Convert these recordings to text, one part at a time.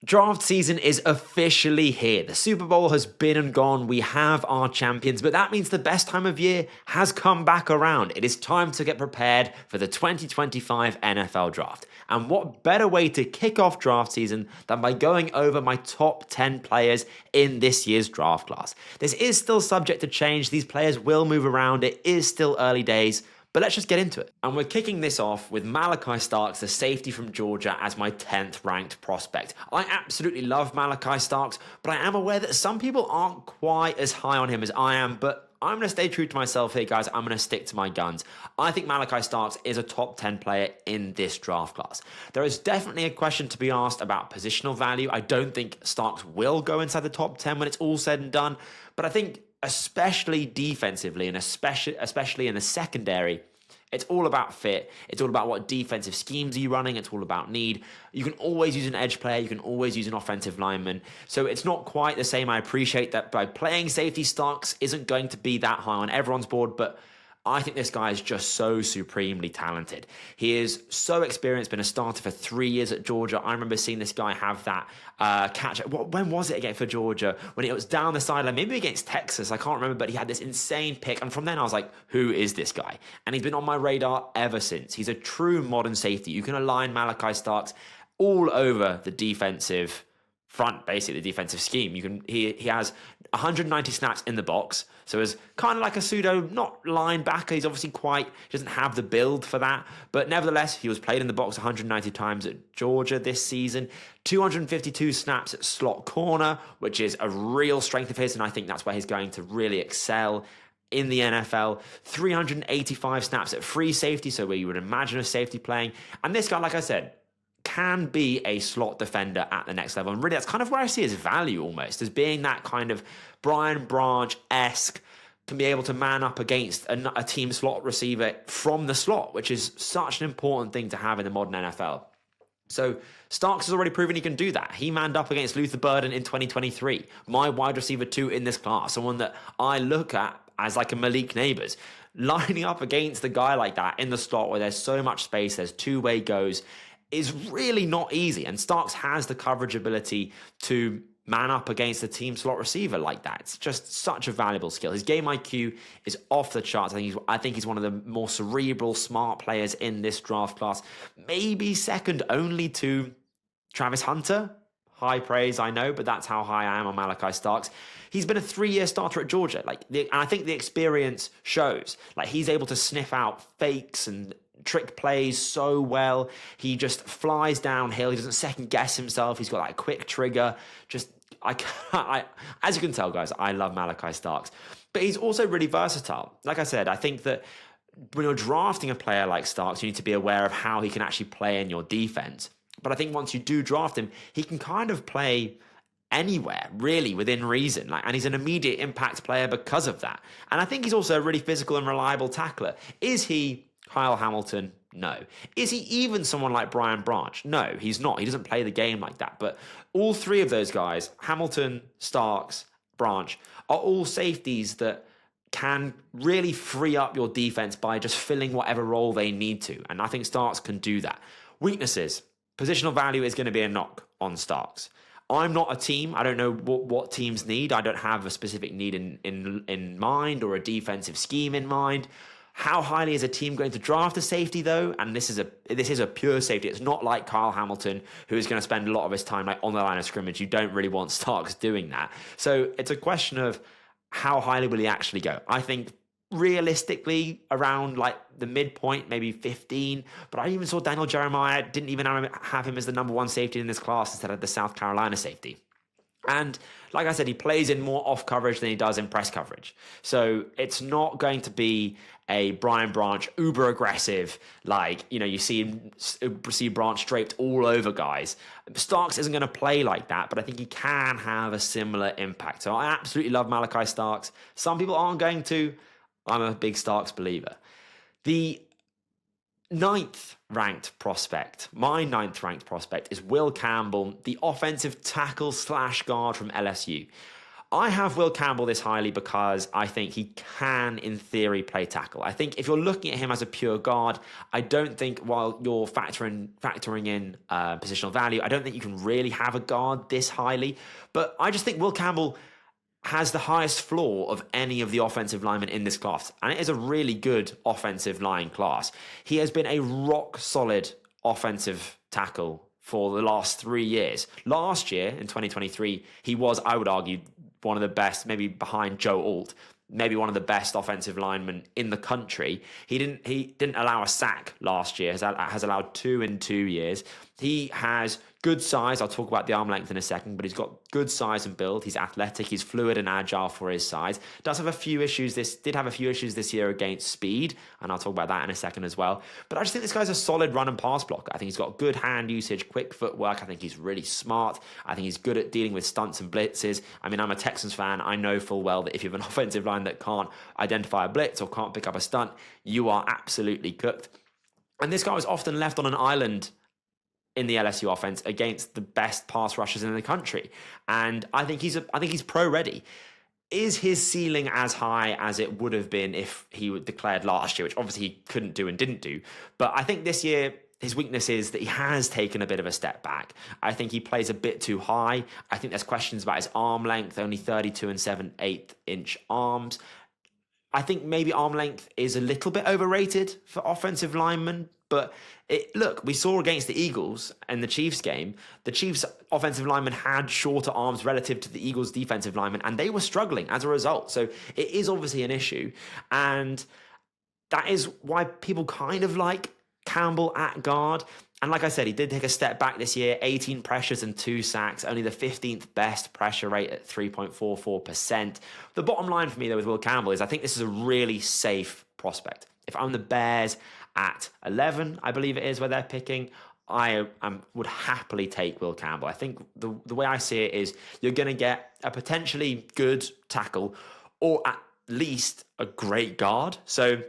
Draft season is officially here. The Super Bowl has been and gone. We have our champions, but that means the best time of year has come back around. It is time to get prepared for the 2025 NFL Draft. And what better way to kick off draft season than by going over my top 10 players in this year's draft class? This is still subject to change. These players will move around. It is still early days. But let's just get into it. And we're kicking this off with Malachi Starks, the safety from Georgia, as my 10th ranked prospect. I absolutely love Malachi Starks, but I am aware that some people aren't quite as high on him as I am, but I'm going to stay true to myself here, guys. I'm going to stick to my guns. I think Malachi Starks is a top 10 player in this draft class. There is definitely a question to be asked about positional value. I don't think Starks will go inside the top 10 when it's all said and done, but I think especially defensively and especially in the secondary, it's all about fit. It's all about what defensive schemes are you running. It's all about need. You can always use an edge player. You can always use an offensive lineman. So it's not quite the same. I appreciate that by playing safety, Starks isn't going to be that high on everyone's board, but I think this guy is just so supremely talented. He is so experienced, been a starter for 3 years at Georgia. I remember seeing this guy have that catch. When was it again for Georgia? When it was down the sideline, maybe against Texas. I can't remember, but he had this insane pick. And from then I was like, who is this guy? And he's been on my radar ever since. He's a true modern safety. You can align Malachi Starks all over the defensive front, basically the defensive scheme. He has 190 snaps in the box, so as kind of like a pseudo, not linebacker. He doesn't have the build for that, but nevertheless, he was played in the box 190 times at Georgia this season. 252 snaps at slot corner, which is a real strength of his, and I think that's where he's going to really excel in the NFL. 385 snaps at free safety, so where you would imagine a safety playing. And this guy, like I said, can be a slot defender at the next level. And really, that's kind of where I see his value almost, as being that kind of Brian Branch-esque, can be able to man up against a team slot receiver from the slot, which is such an important thing to have in the modern NFL. So Starks has already proven he can do that. He manned up against Luther Burden in 2023, my wide receiver 2 in this class, someone that I look at as like a Malik Neighbors. Lining up against a guy like that in the slot where there's so much space, there's two-way goes, is really not easy. And Starks has the coverage ability to man up against a team slot receiver like that. It's just such a valuable skill. His game IQ is off the charts. I think he's one of the more cerebral, smart players in this draft class. Maybe second only to Travis Hunter. High praise, I know, but that's how high I am on Malachi Starks. He's been a 3-year starter at Georgia. And I think the experience shows. He's able to sniff out fakes and trick plays so well. He just flies downhill. He doesn't second guess himself. He's got that quick trigger. As you can tell, guys, I love Malachi Starks, but he's also really versatile. Like I said, I think that when you're drafting a player like Starks, you need to be aware of how he can actually play in your defense. But I think once you do draft him, he can kind of play anywhere, really, within reason. And he's an immediate impact player because of that. And I think he's also a really physical and reliable tackler. Is he Kyle Hamilton? No. Is he even someone like Brian Branch? No, he's not. He doesn't play the game like that. But all three of those guys, Hamilton, Starks, Branch, are all safeties that can really free up your defense by just filling whatever role they need to. And I think Starks can do that. Weaknesses. Positional value is going to be a knock on Starks. I'm not a team. I don't know what teams need. I don't have a specific need in mind or a defensive scheme in mind. How highly is a team going to draft a safety, though? And this is a pure safety. It's not like Kyle Hamilton, who is going to spend a lot of his time on the line of scrimmage. You don't really want Starks doing that. So it's a question of how highly will he actually go? I think realistically around the midpoint, maybe 15. But I even saw Daniel Jeremiah didn't even have him as the number 1 safety in this class instead of the South Carolina safety. And like I said, he plays in more off coverage than he does in press coverage. So it's not going to be a Brian Branch uber aggressive, you see Branch draped all over guys. Starks isn't going to play like that, but I think he can have a similar impact. So I absolutely love Malachi Starks. Some people aren't going to. I'm a big Starks believer. The my 9th ranked prospect is Will Campbell, the offensive tackle / guard from LSU. I have Will Campbell this highly because I think he can, in theory, play tackle. I think if you're looking at him as a pure guard, I don't think, while you're factoring in positional value, I don't think you can really have a guard this highly. But I just think Will Campbell has the highest floor of any of the offensive linemen in this class. And it is a really good offensive line class. He has been a rock solid offensive tackle for the last 3 years. Last year, in 2023, he was, I would argue, one of the best, maybe behind Joe Alt, maybe one of the best offensive linemen in the country. He didn't allow a sack last year, has allowed 2 in 2 years. He has good size. I'll talk about the arm length in a second, but he's got good size and build. He's athletic. He's fluid and agile for his size. Did have a few issues this year against speed, and I'll talk about that in a second as well. But I just think this guy's a solid run and pass blocker. I think he's got good hand usage, quick footwork. I think he's really smart. I think he's good at dealing with stunts and blitzes. I mean, I'm a Texans fan. I know full well that if you have an offensive line that can't identify a blitz or can't pick up a stunt, you are absolutely cooked. And this guy was often left on an island in the LSU offense against the best pass rushers in the country. And I think he's pro ready. Is his ceiling as high as it would have been if he were declared last year, which obviously he couldn't do and didn't do? But I think this year, his weakness is that he has taken a bit of a step back. I think he plays a bit too high. I think there's questions about his arm length, only 32 and 7/8 inch arms. I think maybe arm length is a little bit overrated for offensive linemen, but look, we saw against the Eagles in the Chiefs game, the Chiefs offensive linemen had shorter arms relative to the Eagles defensive linemen, and they were struggling as a result. So it is obviously an issue, and that is why people kind of like Campbell at guard. And like I said, he did take a step back this year, 18 pressures and 2 sacks, only the 15th best pressure rate at 3.44%. The bottom line for me, though, with Will Campbell is I think this is a really safe prospect. If I'm the Bears at 11, I believe it is where they're picking, I would happily take Will Campbell. I think the way I see it is you're going to get a potentially good tackle or at least a great guard. So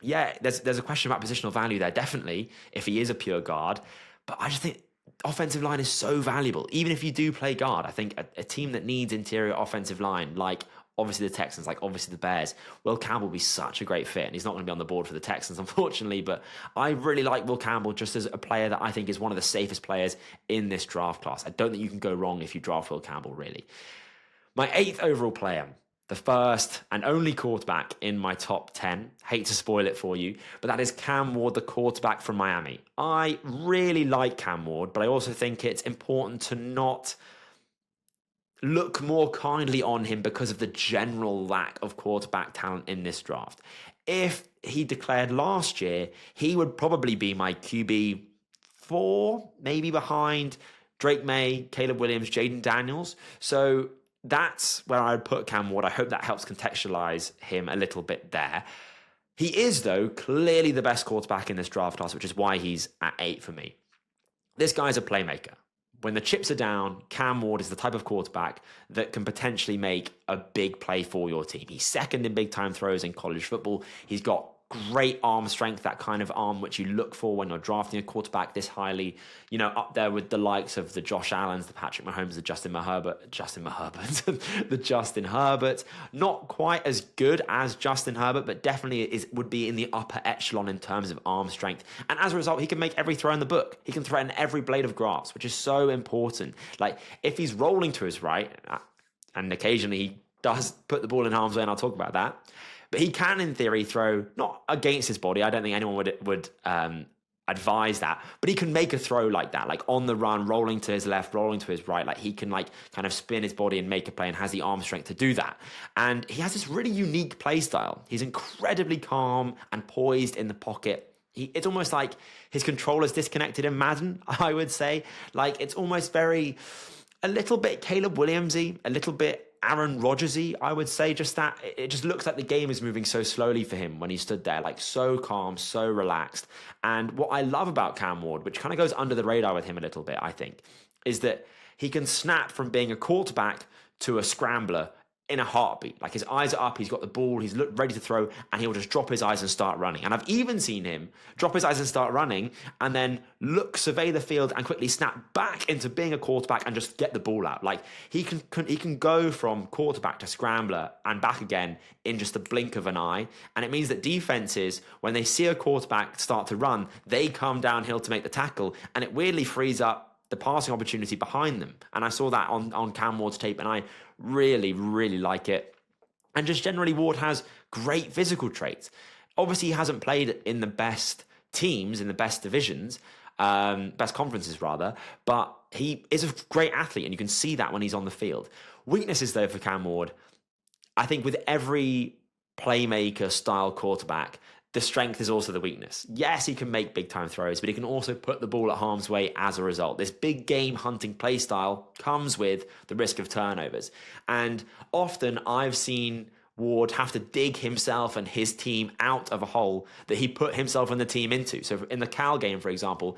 yeah, there's a question about positional value there, definitely, if he is a pure guard. But I just think offensive line is so valuable. Even if you do play guard, I think a team that needs interior offensive line, like obviously the Texans, like obviously the Bears, Will Campbell will be such a great fit. And he's not going to be on the board for the Texans, unfortunately. But I really like Will Campbell just as a player that I think is one of the safest players in this draft class. I don't think you can go wrong if you draft Will Campbell, really. My 8th overall player, the first and only quarterback in my top 10. Hate to spoil it for you, but that is Cam Ward, the quarterback from Miami. I really like Cam Ward, but I also think it's important to not look more kindly on him because of the general lack of quarterback talent in this draft. If he declared last year, he would probably be my QB 4, maybe behind Drake May, Caleb Williams, Jaden Daniels. So that's where I would put Cam Ward. I hope that helps contextualize him a little bit there. He is, though, clearly the best quarterback in this draft class, which is why he's at 8 for me. This guy's a playmaker. When the chips are down, Cam Ward is the type of quarterback that can potentially make a big play for your team. He's second in big-time throws in college football. He's got great arm strength, that kind of arm which you look for when you're drafting a quarterback this highly, up there with the likes of the Josh Allens, the Patrick Mahomes, the Justin Herbert. Not quite as good as Justin Herbert, but definitely would be in the upper echelon in terms of arm strength. And as a result, he can make every throw in the book. He can threaten every blade of grass, which is so important. Like, if he's rolling to his right, and occasionally he does put the ball in harm's way, and I'll talk about that, but he can, in theory, throw not against his body. I don't think anyone would advise that. But he can make a throw like that, like on the run, rolling to his left, rolling to his right. Like, he can kind of spin his body and make a play and has the arm strength to do that. And he has this really unique play style. He's incredibly calm and poised in the pocket. It's almost like his controller's disconnected in Madden, I would say. Like, it's almost a little bit Caleb Williams-y, a little bit Aaron Rodgers-y, I would say. Just that it just looks like the game is moving so slowly for him when he stood there, like so calm, so relaxed. And what I love about Cam Ward, which kind of goes under the radar with him a little bit, I think, is that he can snap from being a quarterback to a scrambler in a heartbeat. Like his eyes are up, he's got the ball, he's ready to throw, and he'll just drop his eyes and start running. And I've even seen him drop his eyes and start running, and then survey the field, and quickly snap back into being a quarterback and just get the ball out. Like he can go from quarterback to scrambler and back again in just the blink of an eye. And it means that defenses, when they see a quarterback start to run, they come downhill to make the tackle, and it weirdly frees up the passing opportunity behind them. And I saw that on Cam Ward's tape, and I really, really like it. And just generally, Ward has great physical traits. Obviously, he hasn't played in the best teams, in the best divisions, best conferences rather, but he is a great athlete, and you can see that when he's on the field. Weaknesses, though, for Cam Ward, I think with every playmaker style quarterback, the strength is also the weakness. Yes, he can make big time throws, but he can also put the ball at harm's way as a result. This big game hunting play style comes with the risk of turnovers. And often I've seen Ward have to dig himself and his team out of a hole that he put himself and the team into. So in the Cal game, for example,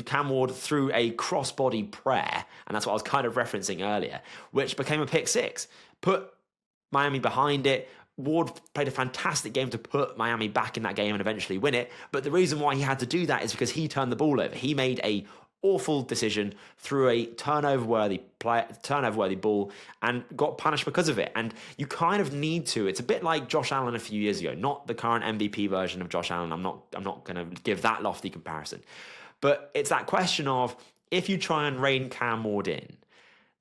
Cam Ward threw a crossbody prayer, and that's what I was kind of referencing earlier, which became a pick six. Put Miami behind it. Ward played a fantastic game to put Miami back in that game and eventually win it. But the reason why he had to do that is because he turned the ball over. He made a awful decision through a turnover-worthy ball and got punished because of it. And you kind of need to. It's a bit like Josh Allen a few years ago, not the current MVP version of Josh Allen. I'm not going to give that lofty comparison. But it's that question of, if you try and rein Cam Ward in,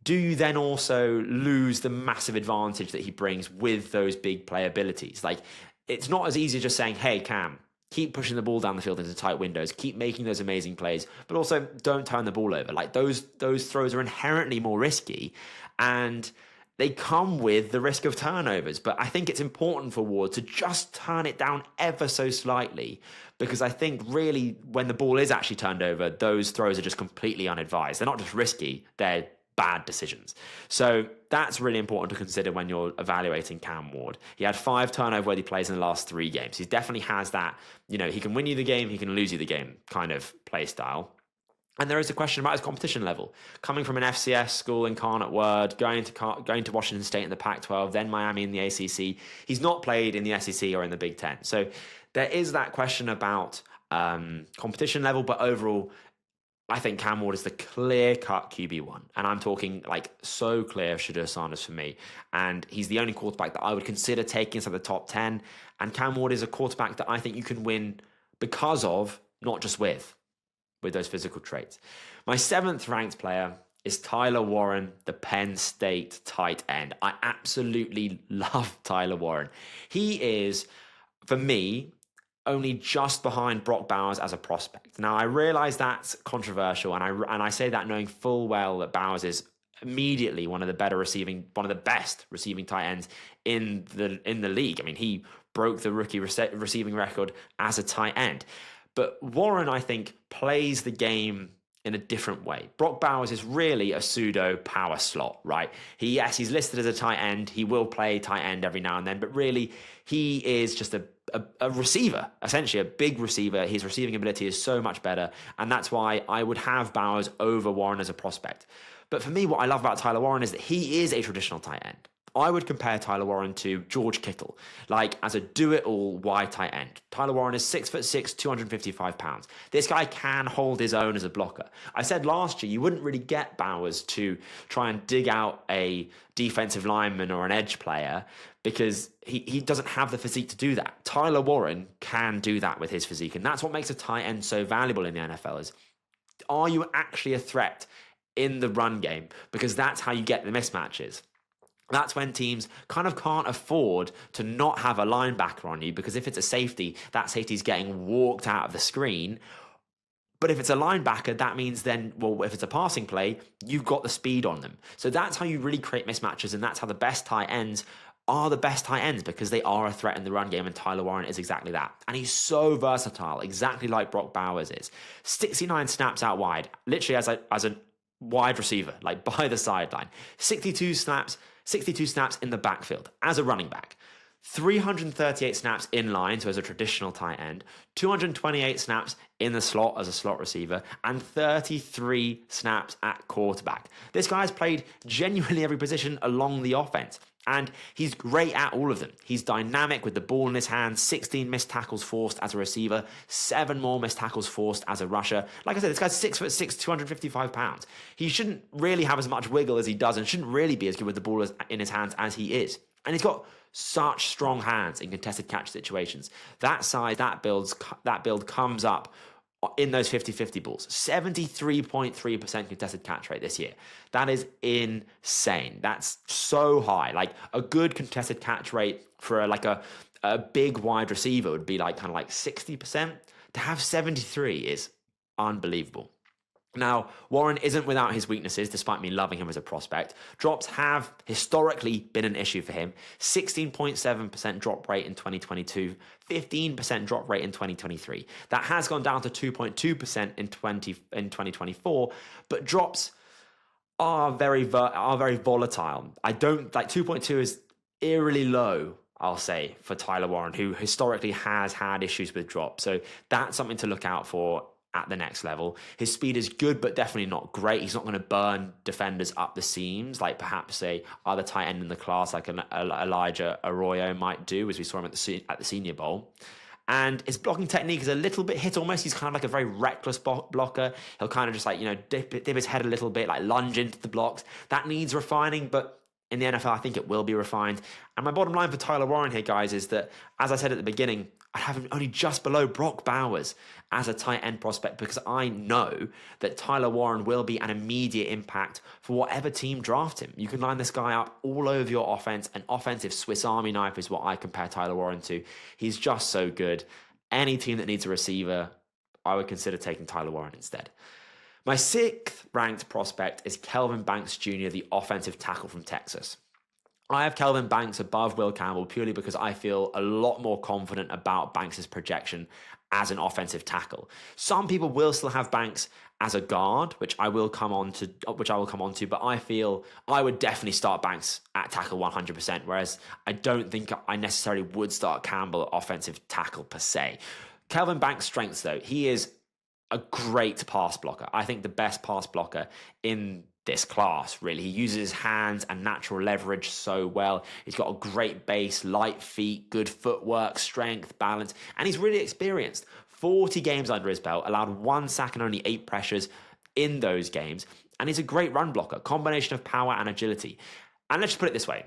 do you then also lose the massive advantage that he brings with those big play abilities? Like, it's not as easy as just saying, hey, Cam, keep pushing the ball down the field into tight windows, keep making those amazing plays, but also don't turn the ball over. Like, those throws are inherently more risky, and they come with the risk of turnovers. But I think it's important for Ward to just turn it down ever so slightly, because I think really when the ball is actually turned over, those throws are just completely unadvised. They're not just risky, they're bad decisions. So that's really important to consider when you're evaluating Cam Ward. He had 5 turnover-worthy plays in the last 3 games. He definitely has that, he can win you the game, he can lose you the game kind of play style. And there is a question about his competition level. Coming from an FCS school, Incarnate Word, going to Washington State in the Pac-12, then Miami in the ACC. He's not played in the SEC or in the Big Ten. So there is that question about competition level, but overall, I think Cam Ward is the clear-cut QB1. And I'm talking like so clear of Shedeur Sanders for me. And he's the only quarterback that I would consider taking inside the top 10. And Cam Ward is a quarterback that I think you can win because of, not just with those physical traits. My 7th ranked player is Tyler Warren, the Penn State tight end. I absolutely love Tyler Warren. He is, for me, only just behind Brock Bowers as a prospect. Now, I realize that's controversial, and I say that knowing full well that Bowers is immediately one of the best receiving tight ends in the league. I mean, he broke the rookie receiving record as a tight end. But Warren, I think, plays the game in a different way. Brock Bowers is really a pseudo power slot, right? He's listed as a tight end. He will play tight end every now and then, but really he is just a receiver, essentially a big receiver. His receiving ability is so much better, and that's why I would have Bowers over Warren as a prospect. But for me, what I love about Tyler Warren is that he is a traditional tight end. I would compare Tyler Warren to George Kittle, like as a do-it-all wide tight end. Tyler Warren is 6'6", 255 pounds. This guy can hold his own as a blocker. I said last year you wouldn't really get Bowers to try and dig out a defensive lineman or an edge player because he doesn't have the physique to do that. Tyler Warren can do that with his physique, and that's what makes a tight end so valuable in the NFL is, are you actually a threat in the run game? Because that's how you get the mismatches. That's when teams kind of can't afford to not have a linebacker on you, because if it's a safety, that safety's getting walked out of the screen. But if it's a linebacker, that means then, well, if it's a passing play, you've got the speed on them. So that's how you really create mismatches, and that's how the best tight ends are the best tight ends, because they are a threat in the run game, and Tyler Warren is exactly that. And he's so versatile, exactly like Brock Bowers is. 69 snaps out wide, literally as a wide receiver, like by the sideline. 62 snaps in the backfield as a running back. 338 snaps in line, so as a traditional tight end, 228 snaps in the slot as a slot receiver, and 33 snaps at quarterback. This guy's played genuinely every position along the offense, and he's great at all of them. He's dynamic with the ball in his hands, 16 missed tackles forced as a receiver, 7 more missed tackles forced as a rusher. Like I said, this guy's 6'6", 255 pounds. He shouldn't really have as much wiggle as he does and shouldn't really be as good with the ball in his hands as he is. And he's got such strong hands in contested catch situations. That size, that build comes up in those 50-50 balls. 73.3% contested catch rate this year. That is insane. That's so high. Like a good contested catch rate for a big wide receiver would be like kind of like 60%. To have 73 is unbelievable. Now, Warren isn't without his weaknesses, despite me loving him as a prospect. Drops have historically been an issue for him. 16.7% drop rate in 2022, 15% drop rate in 2023. That has gone down to 2.2% in 2024, but drops are very volatile. I don't like 2.2 is eerily low, I'll say, for Tyler Warren, who historically has had issues with drop. So that's something to look out for at the next level. His speed is good, but definitely not great. He's not going to burn defenders up the seams like perhaps a other tight end in the class like an Elijah Arroyo might do, as we saw him at the Senior Bowl. And his blocking technique is a little bit hit almost. He's kind of like a very reckless blocker. He'll kind of just like, dip his head a little bit, like lunge into the blocks. That needs refining, but in the NFL, I think it will be refined. And my bottom line for Tyler Warren here, guys, is that, as I said at the beginning, I have him only just below Brock Bowers as a tight end prospect because I know that Tyler Warren will be an immediate impact for whatever team draft him. You can line this guy up all over your offense. An offensive Swiss Army knife is what I compare Tyler Warren to. He's just so good. Any team that needs a receiver, I would consider taking Tyler Warren instead. My 6th ranked prospect is Kelvin Banks Jr., the offensive tackle from Texas. I have Kelvin Banks above Will Campbell purely because I feel a lot more confident about Banks' projection as an offensive tackle. Some people will still have Banks as a guard, which I will come on to, but I feel I would definitely start Banks at tackle 100%, whereas I don't think I necessarily would start Campbell at offensive tackle per se. Kelvin Banks' strengths, though, he is a great pass blocker. I think the best pass blocker in this class, really. He uses his hands and natural leverage so well. He's got a great base, light feet, good footwork, strength, balance, and he's really experienced. 40 games under his belt, allowed 1 sack and only 8 pressures in those games, and he's a great run blocker, combination of power and agility. And let's just put it this way.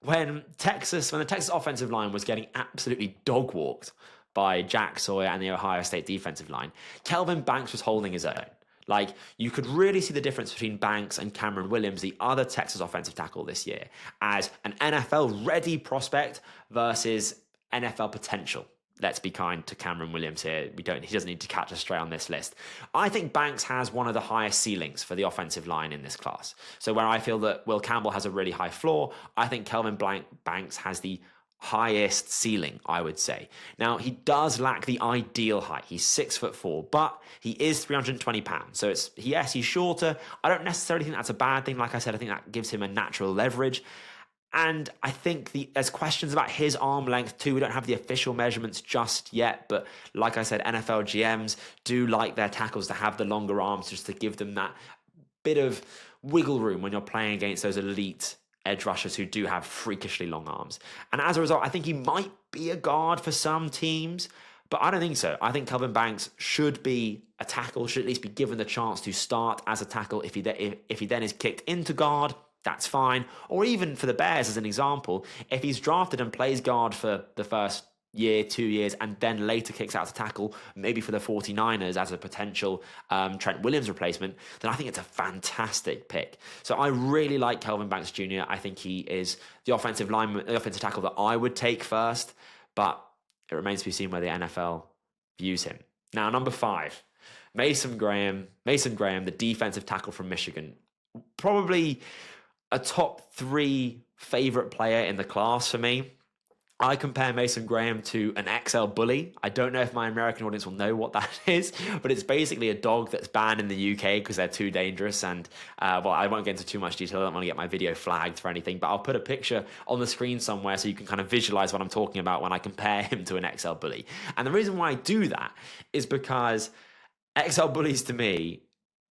When the Texas offensive line was getting absolutely dog-walked by Jack Sawyer and the Ohio State defensive line, Kelvin Banks was holding his own. Like, you could really see the difference between Banks and Cameron Williams, the other Texas offensive tackle this year, as an NFL-ready prospect versus NFL potential. Let's be kind to Cameron Williams here. He doesn't need to catch us straight on this list. I think Banks has one of the highest ceilings for the offensive line in this class. So where I feel that Will Campbell has a really high floor, I think Kelvin Banks has the highest ceiling, I would say. Now, he does lack the ideal height. He's 6'4", but he is 320 pounds. So he's shorter. I don't necessarily think that's a bad thing. Like I said, I think that gives him a natural leverage. And I think there's questions about his arm length too. We don't have the official measurements just yet, but like I said, NFL GMs do like their tackles to have the longer arms just to give them that bit of wiggle room when you're playing against those elite edge rushers who do have freakishly long arms. And as a result, I think he might be a guard for some teams, but I don't think so. I think Kelvin Banks should be a tackle, should at least be given the chance to start as a tackle. If he then is kicked into guard, that's fine. Or even for the Bears, as an example, if he's drafted and plays guard for the first year, 2 years, and then later kicks out to tackle, maybe for the 49ers as a potential Trent Williams replacement, then I think it's a fantastic pick. So I really like Kelvin Banks Jr. I think he is the offensive tackle that I would take first, but it remains to be seen where the NFL views him. Now, number 5, Mason Graham, the defensive tackle from Michigan. Probably a top 3 favorite player in the class for me. I compare Mason Graham to an XL bully. I don't know if my American audience will know what that is, but it's basically a dog that's banned in the UK because they're too dangerous. And, well, I won't get into too much detail. I don't want to get my video flagged for anything, but I'll put a picture on the screen somewhere so you can kind of visualize what I'm talking about when I compare him to an XL bully. And the reason why I do that is because XL bullies to me,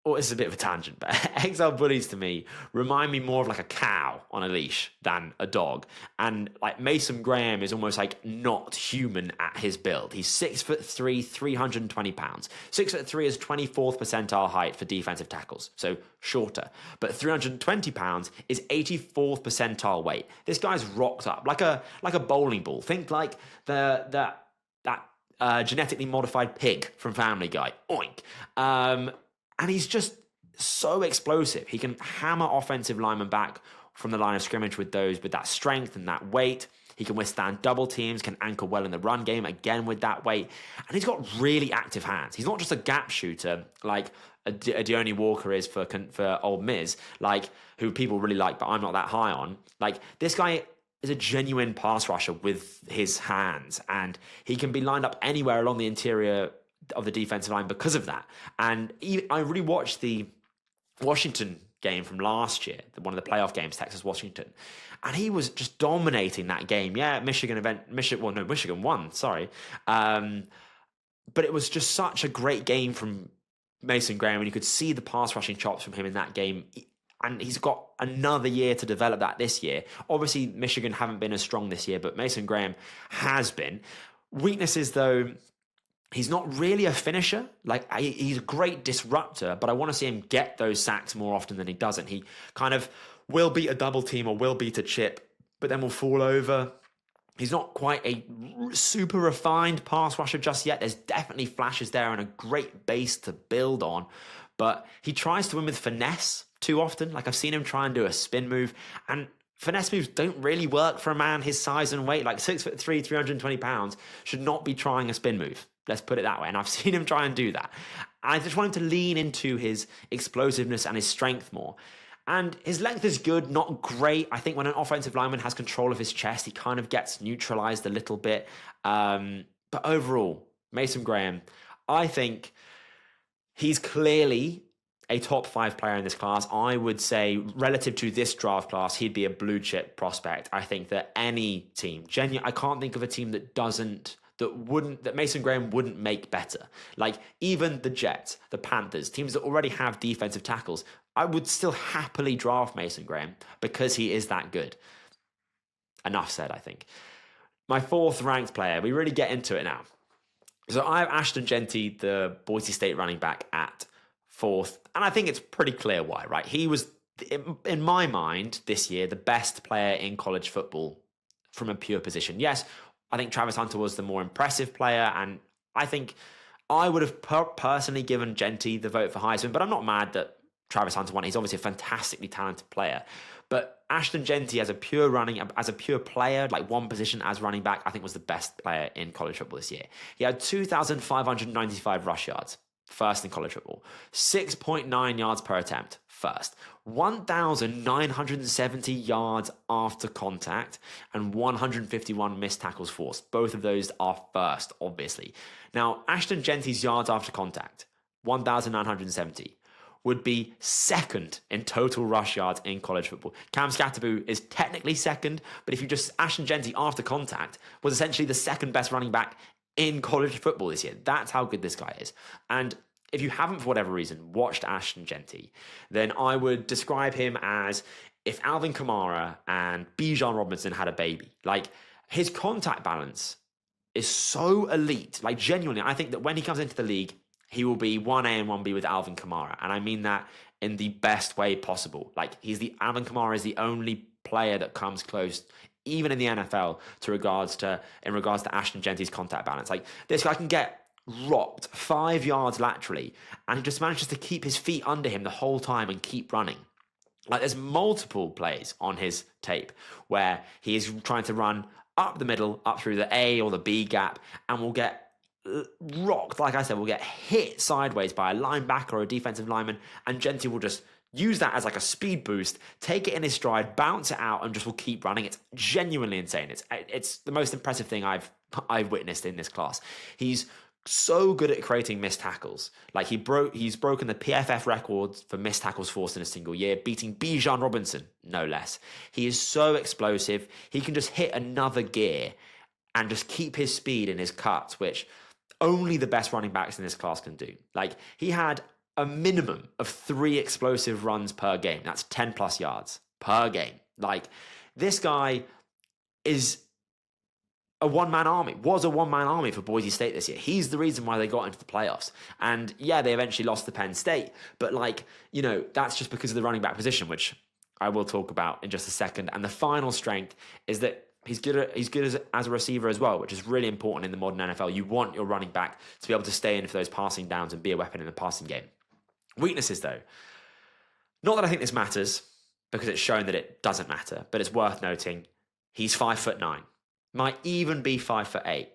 well, it's a bit of a tangent, but XL bullies to me remind me more of like a cow on a leash than a dog. And like Mason Graham is almost like not human at his build. He's 6'3", 320 pounds. 6'3" is 24th percentile height for defensive tackles, so shorter. But 320 pounds is 84th percentile weight. This guy's rocked up like a bowling ball. Think like that genetically modified pig from Family Guy. Oink. And he's just so explosive. He can hammer offensive linemen back from the line of scrimmage with that strength and that weight. He can withstand double teams, can anchor well in the run game, again with that weight. And he's got really active hands. He's not just a gap shooter like a Deone Walker is for Ole Miss, like who people really like, but I'm not that high on. Like this guy is a genuine pass rusher with his hands, and he can be lined up anywhere along the interior of the defensive line because of that. And I really watched the Washington game from last year, one of the playoff games, Texas-Washington, and he was just dominating that game. Yeah, Michigan won, sorry. But it was just such a great game from Mason Graham, and you could see the pass rushing chops from him in that game. And he's got another year to develop that this year. Obviously, Michigan haven't been as strong this year, but Mason Graham has been. Weaknesses, though, he's not really a finisher. Like, he's a great disruptor, but I want to see him get those sacks more often than he doesn't. He kind of will beat a double team or will beat a chip, but then will fall over. He's not quite a super refined pass rusher just yet. There's definitely flashes there and a great base to build on, but he tries to win with finesse too often. Like, I've seen him try and do a spin move, and finesse moves don't really work for a man his size and weight. Like 6'3", 320 pounds should not be trying a spin move. Let's put it that way. And I've seen him try and do that. I just want him to lean into his explosiveness and his strength more. And his length is good, not great. I think when an offensive lineman has control of his chest, he kind of gets neutralized a little bit. But overall, Mason Graham, I think he's clearly a top 5 player in this class. I would say relative to this draft class, he'd be a blue chip prospect. I think that any team, I can't think of a team that Mason Graham wouldn't make better. Like even the Jets, the Panthers, teams that already have defensive tackles, I would still happily draft Mason Graham because he is that good. Enough said, I think. My 4th ranked player, we really get into it now. So I have Ashton Jeanty, the Boise State running back, at 4th. And I think it's pretty clear why, right? He was, in my mind, this year, the best player in college football from a pure position. Yes, I think Travis Hunter was the more impressive player, and I think I would have personally given Jeanty the vote for Heisman, but I'm not mad that Travis Hunter won. He's obviously a fantastically talented player. But Ashton Jeanty as a pure player, like one position as running back, I think was the best player in college football this year. He had 2,595 rush yards, first in college football. 6.9 yards per attempt, first. 1,970 yards after contact and 151 missed tackles forced. Both of those are first, obviously. Now, Ashton Jeanty's yards after contact, 1,970, would be second in total rush yards in college football. Cam Scatterboo is technically second, but if you just Ashton Jeanty after contact was essentially the second best running back in college football this year. That's how good this guy is. And if you haven't, for whatever reason, watched Ashton Jeanty, then I would describe him as if Alvin Kamara and Bijan Robinson had a baby. Like, his contact balance is so elite. Like, genuinely, I think that when he comes into the league, he will be 1A and 1B with Alvin Kamara. And I mean that in the best way possible. Like, Alvin Kamara is the only player that comes close, even in the NFL, in regards to Ashton Jeanty's contact balance. Like, this guy can get rocked 5 yards laterally, and he just manages to keep his feet under him the whole time and keep running. Like, there's multiple plays on his tape where he is trying to run up the middle, up through the A or the B gap, and will get rocked. Like I said, will get hit sideways by a linebacker or a defensive lineman, and Jeanty will just use that as like a speed boost, take it in his stride, bounce it out, and just will keep running. It's genuinely insane. It's the most impressive thing I've witnessed in this class. He's so good at creating missed tackles. Like he's broken the PFF records for missed tackles forced in a single year, beating Bijan Robinson, no less. He is so explosive. He can just hit another gear and just keep his speed in his cuts, which only the best running backs in this class can do. Like, he had a minimum of 3 explosive runs per game. That's 10 plus yards per game. Like, this guy is a one-man army, was a one-man army for Boise State this year. He's the reason why they got into the playoffs. And yeah, they eventually lost to Penn State. But like, you know, that's just because of the running back position, which I will talk about in just a second. And the final strength is that he's good as a receiver as well, which is really important in the modern NFL. You want your running back to be able to stay in for those passing downs and be a weapon in the passing game. Weaknesses, though. Not that I think this matters, because it's shown that it doesn't matter, but it's worth noting he's 5'9". Might even be 5'8".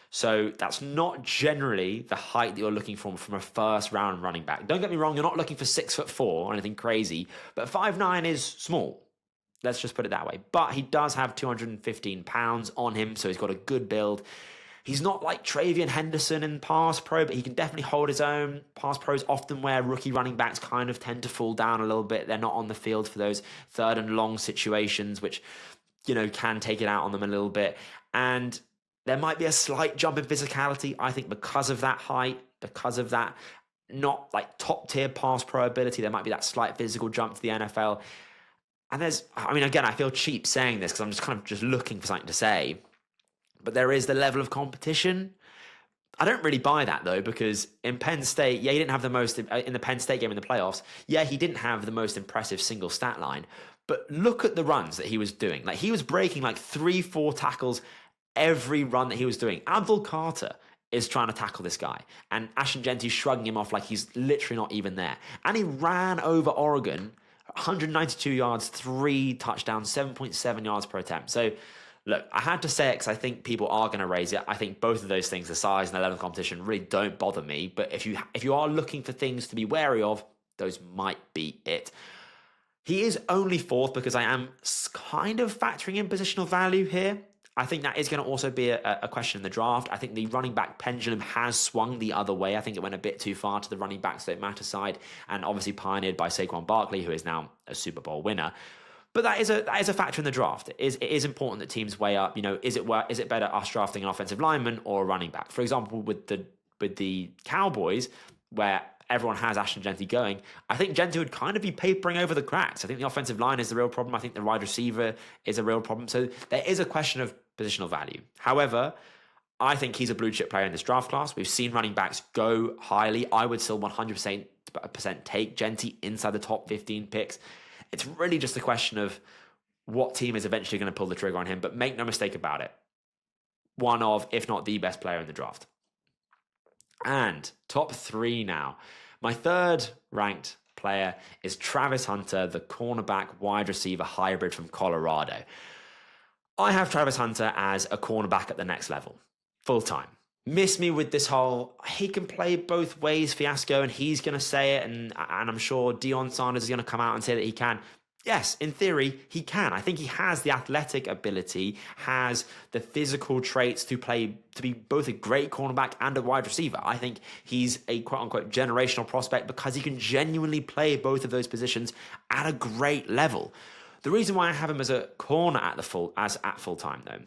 So that's not generally the height that you're looking for from a first round running back. Don't get me wrong, you're not looking for 6'4" or anything crazy, but 5'9" is small. Let's just put it that way. But he does have 215 pounds on him, so he's got a good build. He's not like Travion Henderson in pass pro, but he can definitely hold his own. Pass pros often where rookie running backs kind of tend to fall down a little bit. They're not on the field for those third and long situations, which, you know, can take it out on them a little bit. And there might be a slight jump in physicality, I think, because of that height, because of that not like top tier pass pro ability. There might be that slight physical jump to the NFL. And again, I feel cheap saying this because I'm just kind of just looking for something to say. But there is the level of competition. I don't really buy that, though, because in Penn State, yeah, he didn't have the most, in the Penn State game in the playoffs, yeah, he didn't have the most impressive single stat line. But look at the runs that he was doing. Like, he was breaking like 3-4 tackles every run that he was doing. Abdul Carter is trying to tackle this guy, and Ashton Genty's shrugging him off like he's literally not even there. And he ran over Oregon, 192 yards, 3 touchdowns, 7.7 yards per attempt. So, look, I had to say it because I think people are going to raise it. I think both of those things, the size and the level of competition, really don't bother me. But if you are looking for things to be wary of, those might be it. He is only 4th because I am kind of factoring in positional value here. I think that is going to also be a question in the draft. I think the running back pendulum has swung the other way. I think it went a bit too far to the running backs don't matter side, and obviously pioneered by Saquon Barkley, who is now a Super Bowl winner. But that is a factor in the draft. It is important that teams weigh up, you know, is it better us drafting an offensive lineman or a running back? For example, with the Cowboys, where everyone has Ashton Genty going, I think Genty would kind of be papering over the cracks. I think the offensive line is the real problem. I think the wide receiver is a real problem. So there is a question of positional value. However, I think he's a blue chip player in this draft class. We've seen running backs go highly. I would still 100% take Genty inside the top 15 picks. It's really just a question of what team is eventually going to pull the trigger on him. But make no mistake about it, one of, if not the best player in the draft. And top 3 now. My third ranked player is Travis Hunter, the cornerback wide receiver hybrid from Colorado. I have Travis Hunter as a cornerback at the next level, full time. Miss me with this whole, he can play both ways fiasco, and he's going to say it, and I'm sure Deion Sanders is going to come out and say that he can. Yes, in theory, he can. I think he has the athletic ability, has the physical traits to be both a great cornerback and a wide receiver. I think he's a quote-unquote generational prospect because he can genuinely play both of those positions at a great level. The reason why I have him as a corner at full time, though,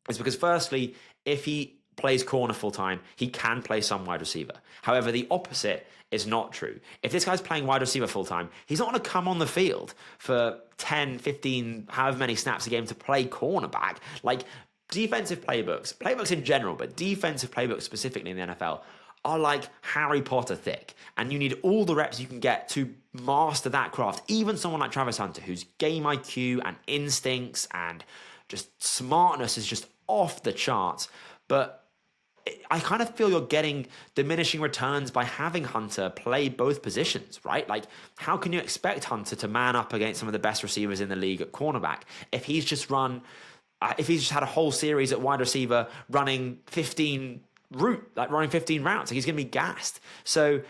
is because firstly, if he plays corner full time, he can play some wide receiver. However, the opposite is not true. If this guy's playing wide receiver full time, he's not going to come on the field for 10, 15, however many snaps a game to play cornerback. Like, defensive playbooks in general, but defensive playbooks specifically in the NFL are like Harry Potter thick, and you need all the reps you can get to master that craft. Even someone like Travis Hunter, whose game IQ and instincts and just smartness is just off the charts. But I kind of feel you're getting diminishing returns by having Hunter play both positions, right? Like, how can you expect Hunter to man up against some of the best receivers in the league at cornerback if he's just had a whole series at wide receiver running 15 routes? Like, he's going to be gassed. So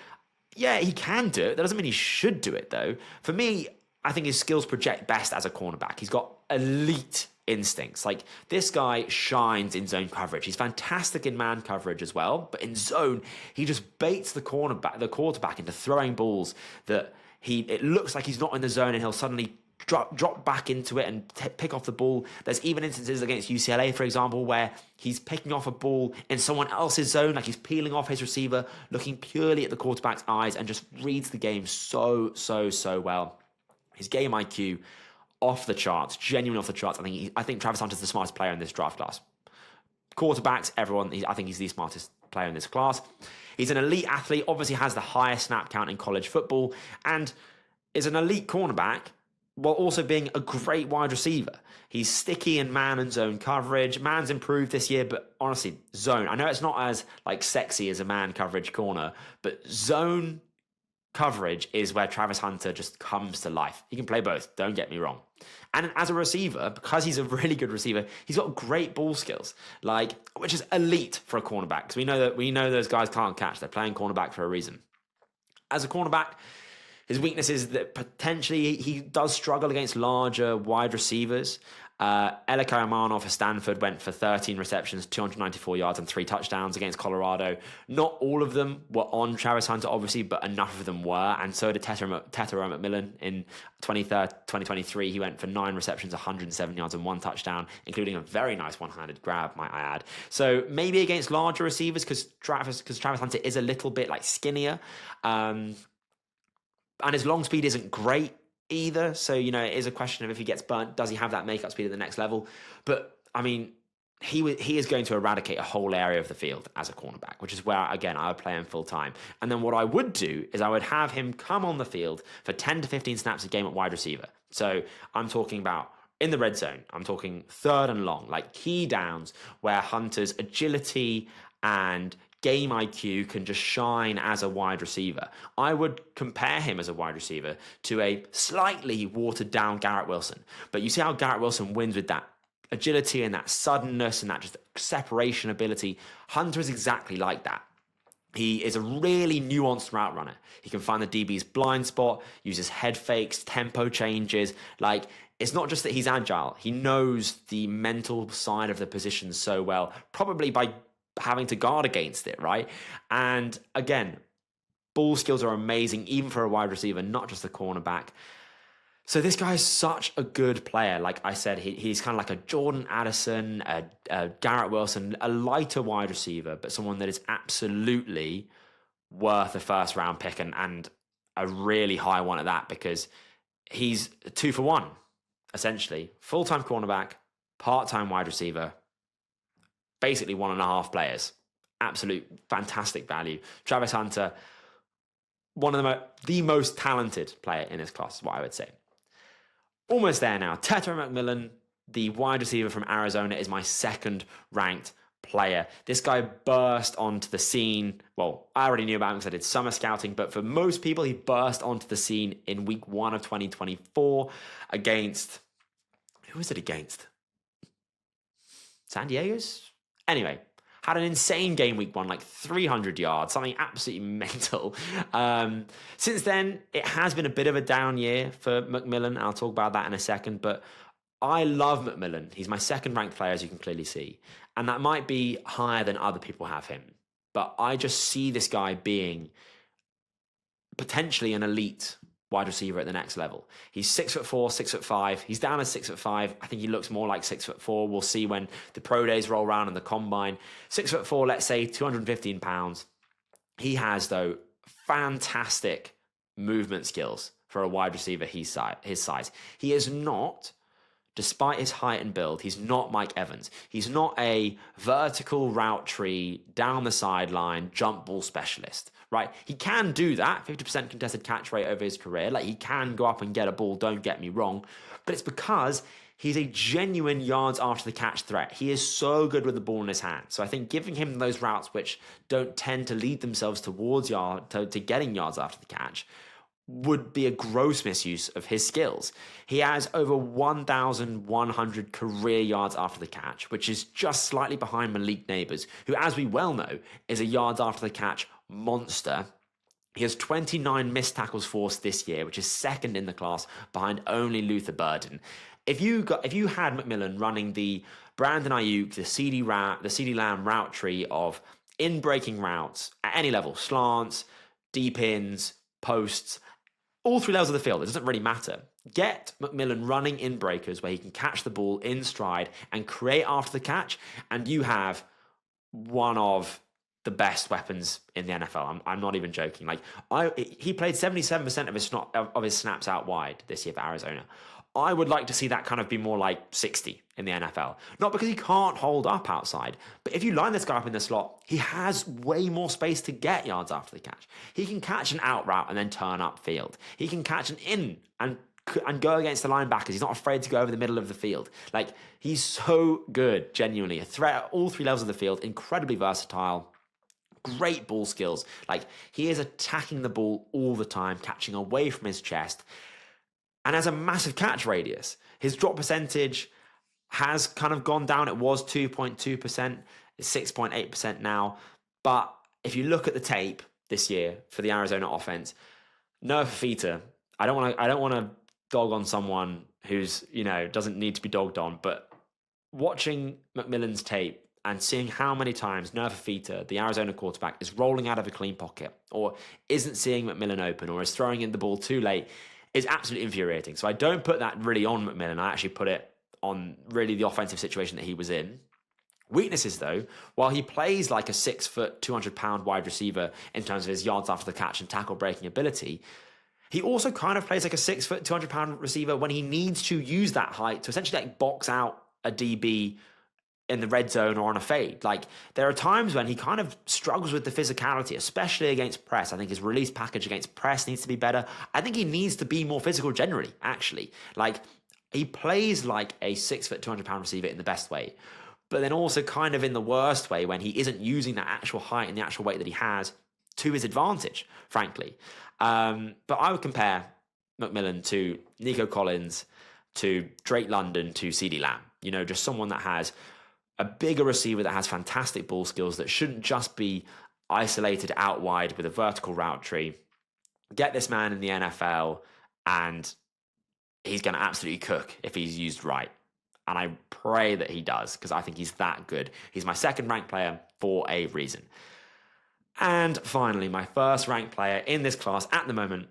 Yeah, he can do it. That doesn't mean he should do it, though. For me, I think his skills project best as a cornerback. He's got elite instincts. Like, this guy shines in zone coverage. He's fantastic in man coverage as well, but in zone, he just baits the quarterback into throwing balls that it looks like he's not in the zone, and he'll suddenly drop back into it and pick off the ball. There's even instances against UCLA, for example, where he's picking off a ball in someone else's zone, like he's peeling off his receiver, looking purely at the quarterback's eyes, and just reads the game so well. His game IQ off the charts, genuinely off the charts. I think Travis Hunter's the smartest player in this draft class. Quarterbacks, I think he's the smartest player in this class. He's an elite athlete, obviously has the highest snap count in college football, and is an elite cornerback while also being a great wide receiver. He's sticky in man and zone coverage. Man's improved this year, but honestly, zone. I know it's not as sexy as a man coverage corner, but zone coverage is where Travis Hunter just comes to life. He can play both, don't get me wrong. And as a receiver, because he's a really good receiver, he's got great ball skills, which is elite for a cornerback, because we know those guys can't catch. They're playing cornerback for a reason. As a cornerback, his weakness is that potentially he does struggle against larger wide receivers. Eli Karamanov for Stanford went for 13 receptions, 294 yards, and 3 touchdowns against Colorado. Not all of them were on Travis Hunter, obviously, but enough of them were. And so did Tetairoa McMillan in 2023. He went for 9 receptions, 107 yards, and 1 touchdown, including a very nice one-handed grab, might I add. So maybe against larger receivers, because Travis Hunter is a little bit skinnier. And his long speed isn't great either. So, it is a question of if he gets burnt, does he have that makeup speed at the next level? But, I mean, he is going to eradicate a whole area of the field as a cornerback, which is where, again, I would play him full time. And then what I would do is I would have him come on the field for 10 to 15 snaps a game at wide receiver. So I'm talking about in the red zone. I'm talking 3rd and long, key downs where Hunter's agility and game IQ can just shine as a wide receiver. I would compare him as a wide receiver to a slightly watered down Garrett Wilson. But you see how Garrett Wilson wins with that agility and that suddenness and that just separation ability. Hunter is exactly like that. He is a really nuanced route runner. He can find the DB's blind spot, uses head fakes, tempo changes. It's not just that he's agile. He knows the mental side of the position so well, probably by having to guard against it, right? And again, ball skills are amazing, even for a wide receiver, not just a cornerback. So this guy is such a good player. Like I said, he's kind of like a Jordan Addison, a Garrett Wilson, a lighter wide receiver, but someone that is absolutely worth a 1st round pick and a really high one at that, because he's 2 for 1, essentially. Full-time cornerback, part-time wide receiver, basically 1.5 players. Absolute fantastic value. Travis Hunter, one of the most talented player in this class, is what I would say. Almost there now. Tetairoa McMillan, the wide receiver from Arizona, is my 2nd ranked player. This guy burst onto the scene. Well, I already knew about him because I did summer scouting, but for most people, he burst onto the scene in week 1 of 2024 against... Who was it against? San Diego's? Anyway, had an insane game week 1, 300 yards, something absolutely mental. Since then, it has been a bit of a down year for McMillan, and I'll talk about that in a second, but I love McMillan. He's my 2nd ranked player, as you can clearly see, and that might be higher than other people have him, but I just see this guy being potentially an elite wide receiver at the next level. He's 6'4", 6'5". He's down as 6'5". I think he looks more like 6'4". We'll see when the pro days roll around and the combine. 6'4", let's say 215 pounds. He has, though, fantastic movement skills for a wide receiver his size. He is not, despite his height and build, he's not Mike Evans. He's not a vertical route tree, down the sideline, jump ball specialist. Right, he can do that, 50% contested catch rate over his career. He can go up and get a ball, don't get me wrong. But it's because he's a genuine yards after the catch threat. He is so good with the ball in his hand. So I think giving him those routes which don't tend to lead themselves towards to getting yards after the catch would be a gross misuse of his skills. He has over 1,100 career yards after the catch, which is just slightly behind Malik Neighbors, who, as we well know, is a yards after the catch monster. He has 29 missed tackles forced this year, which is second in the class behind only Luther Burden. If you had McMillan running the Brandon Ayuk, the CD Lamb route tree of in-breaking routes at any level, slants, deep ins, posts, all three levels of the field, it doesn't really matter. Get McMillan running in breakers where he can catch the ball in stride and create after the catch, and you have one of the best weapons in the NFL. I'm not even joking. He played 77% of his snaps out wide this year for Arizona. I would like to see that kind of be more like 60 in the NFL. Not because he can't hold up outside, but if you line this guy up in the slot, he has way more space to get yards after the catch. He can catch an out route and then turn upfield. He can catch an in and go against the linebackers. He's not afraid to go over the middle of the field. He's so good, genuinely. A threat at all three levels of the field, incredibly versatile. Great ball skills. He is attacking the ball all the time, catching away from his chest, and has a massive catch radius. His drop percentage has kind of gone down. It was 2.2%, it's 6.8% now. But if you look at the tape this year for the Arizona offense, Noah Fafita, I don't want to dog on someone who's, doesn't need to be dogged on, but watching McMillan's tape and seeing how many times Noah Fafita, the Arizona quarterback, is rolling out of a clean pocket or isn't seeing McMillan open or is throwing in the ball too late is absolutely infuriating. So I don't put that really on McMillan. I actually put it on really the offensive situation that he was in. Weaknesses, though, while he plays like a 6 foot, 200-pound wide receiver in terms of his yards after the catch and tackle breaking ability, he also kind of plays like a 6 foot, 200-pound receiver when he needs to use that height to essentially box out a DB in the red zone or on a fade. There are times when he kind of struggles with the physicality, especially against press. I think his release package against press needs to be better. I think he needs to be more physical generally, actually. He plays like a 6 foot, 200-pound receiver in the best way, but then also kind of in the worst way when he isn't using that actual height and the actual weight that he has to his advantage, frankly. But I would compare McMillan to Nico Collins, to Drake London, to CD Lamb. Just someone that has a bigger receiver that has fantastic ball skills that shouldn't just be isolated out wide with a vertical route tree. Get this man in the NFL and he's going to absolutely cook if he's used right. And I pray that he does, because I think he's that good. He's my second ranked player for a reason. And finally, my first ranked player in this class at the moment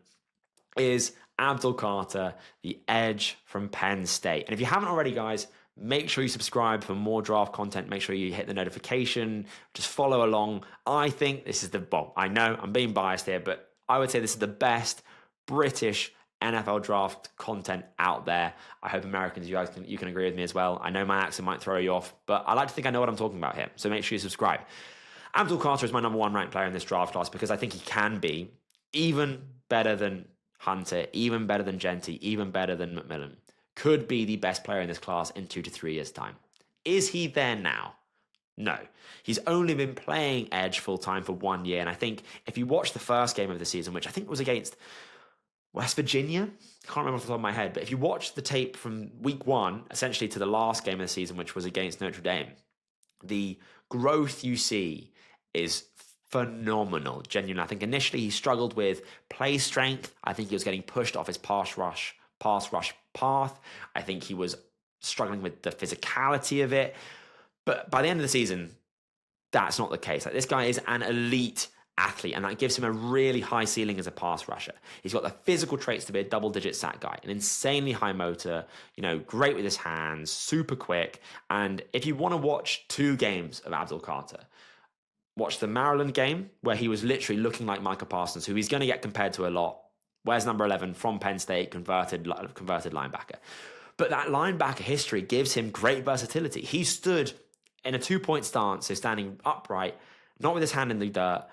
is Abdul Carter, the edge from Penn State. And if you haven't already, guys, make sure you subscribe for more draft content. Make sure you hit the notification. Just follow along. I think this is I know I'm being biased here, but I would say this is the best British NFL draft content out there. I hope Americans, you can agree with me as well. I know my accent might throw you off, but I like to think I know what I'm talking about here. So make sure you subscribe. Abdul Carter is my number one ranked player in this draft class because I think he can be even better than Hunter, even better than Genty, even better than McMillan. Could be the best player in this class in 2 to 3 years' time. Is he there now? No. He's only been playing edge full-time for 1 year, and I think if you watch the first game of the season, which I think was against West Virginia, I can't remember off the top of my head, but if you watch the tape from week 1, essentially to the last game of the season, which was against Notre Dame, the growth you see is phenomenal, genuinely. I think initially he struggled with play strength. I think he was getting pushed off his pass rush path. I think he was struggling with the physicality of it. But by the end of the season, that's not the case. This guy is an elite athlete, and that gives him a really high ceiling as a pass rusher. He's got the physical traits to be a double-digit sack guy, an insanely high motor, great with his hands, super quick. And if you want to watch 2 games of Abdul Carter, watch the Maryland game, where he was literally looking like Micah Parsons, who he's going to get compared to a lot. Where's number 11 from Penn State, converted linebacker. But that linebacker history gives him great versatility. He stood in a 2-point stance, so standing upright, not with his hand in the dirt,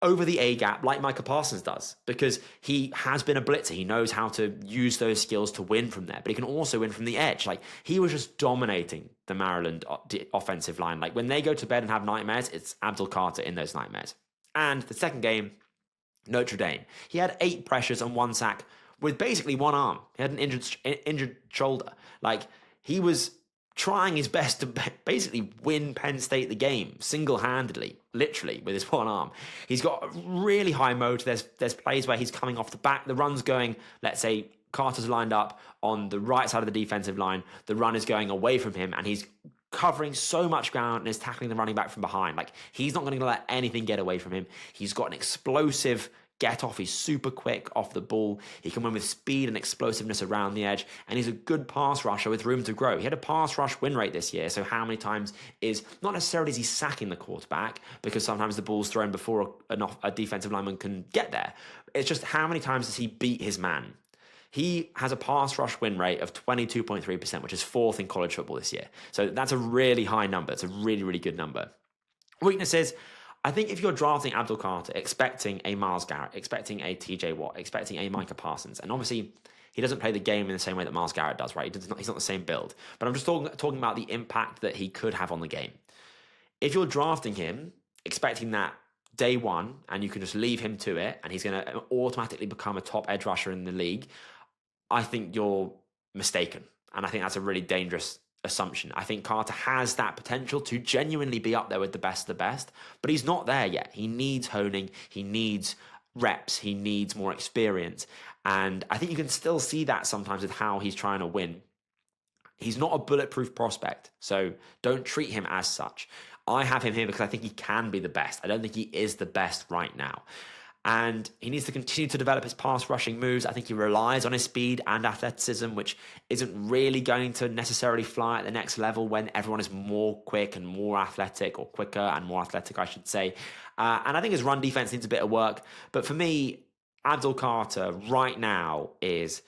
over the A-gap like Micah Parsons does, because he has been a blitzer. He knows how to use those skills to win from there, but he can also win from the edge. He was just dominating the Maryland offensive line. When they go to bed and have nightmares, it's Abdul Carter in those nightmares. And the second game, Notre Dame. He had 8 pressures and 1 sack with basically one arm. He had an injured shoulder. He was trying his best to basically win Penn State the game single-handedly, literally, with his one arm. He's got really high motor. There's plays where he's coming off the back. The run's going, let's say, Carter's lined up on the right side of the defensive line. The run is going away from him, and he's covering so much ground and is tackling the running back from behind. Like, he's not going to let anything get away from him. He's got an explosive get off. He's super quick off the ball. He can win with speed and explosiveness around the edge, and he's a good pass rusher with room to grow. He had a pass rush win rate this year, so how many times is, not necessarily is he sacking the quarterback, because sometimes the ball's thrown before a defensive lineman can get there. It's just how many times does he beat his man? He has a pass rush win rate of 22.3%, which is 4th in college football this year. So that's a really high number. It's a really, really good number. Weaknesses, I think if you're drafting Abdul Carter, expecting a Myles Garrett, expecting a TJ Watt, expecting a Micah Parsons, and obviously he doesn't play the game in the same way that Myles Garrett does, right? He's not the same build. But I'm just talking about the impact that he could have on the game. If you're drafting him, expecting that day one, and you can just leave him to it, and he's going to automatically become a top edge rusher in the league, I think you're mistaken. And I think that's a really dangerous assumption. I think Carter has that potential to genuinely be up there with the best of the best, but he's not there yet. He needs honing, he needs reps, he needs more experience. And I think you can still see that sometimes with how he's trying to win. He's not a bulletproof prospect, so don't treat him as such. I have him here because I think he can be the best. I don't think he is the best right now. And he needs to continue to develop his pass rushing moves. I think he relies on his speed and athleticism, which isn't really going to necessarily fly at the next level when everyone is more quick and more athletic, or quicker and more athletic, I should say. And I think his run defense needs a bit of work. But for me, Abdul Carter right now is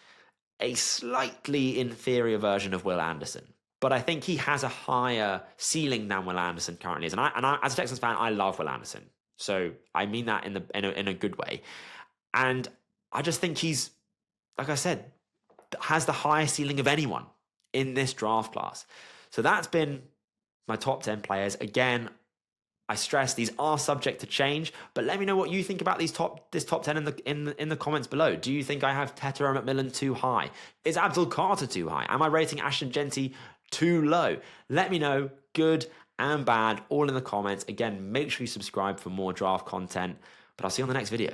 a slightly inferior version of Will Anderson. But I think he has a higher ceiling than Will Anderson currently is. And I as a Texans fan, I love Will Anderson. So I mean that in a good way. And I just think he's, like I said, has the highest ceiling of anyone in this draft class. So that's been my top 10 players. Again, I stress these are subject to change, but let me know what you think about this top 10 in the comments below. Do you think I have Tetero McMillan too high? Is Abdul Carter too high? Am I rating Ashton Jeanty too low? Let me know, good and bad, all in the comments. Again, make sure you subscribe for more draft content, but I'll see you on the next video.